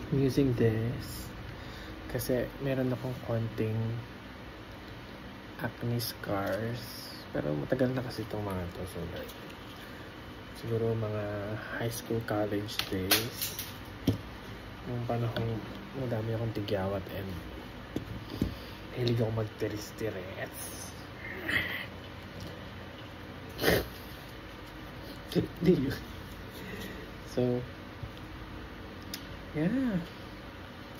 I'm using this kasi meron akong konting acne scars, pero matagal na kasi itong mga to, so like siguro mga high school, college days, yung panahon madami akong tigyawat and hilig ako magtiris-tiris. So yeah,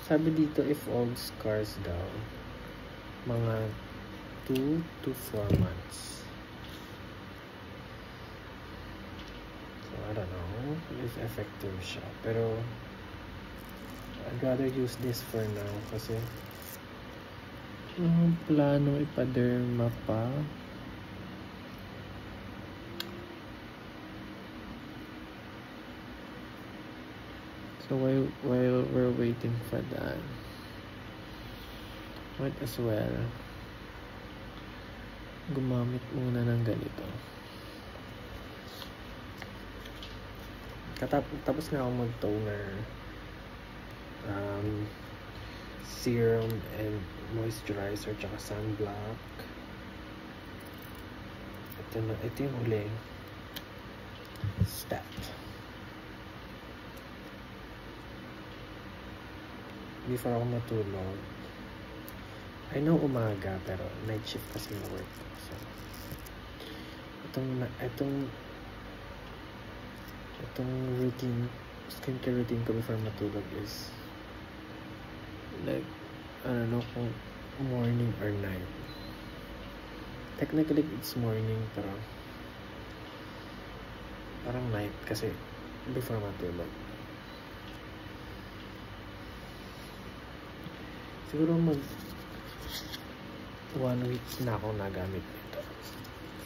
sabi dito if old scars daw mga 2 to 4 months. So I don't know if effective siya, pero I'd rather use this for now kasi planong ipa-derma pa. So while we're waiting for that, might as well gumamit muna ng ganito. Tapos na ako mag-toner, serum and moisturizer tsaka sunblock. Ito yung huling step before ako matulog. I know umaga pero night shift kasi yung work ko. So itong routine, skincare routine ko before matulog is like, I don't know kung morning or night. Technically it's morning pero parang night kasi before matulog. Siguro 1 week na ako nagamit nito.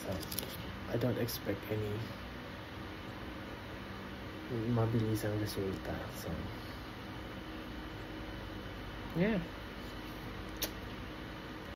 So I don't expect any mabilisang resulta. So yeah.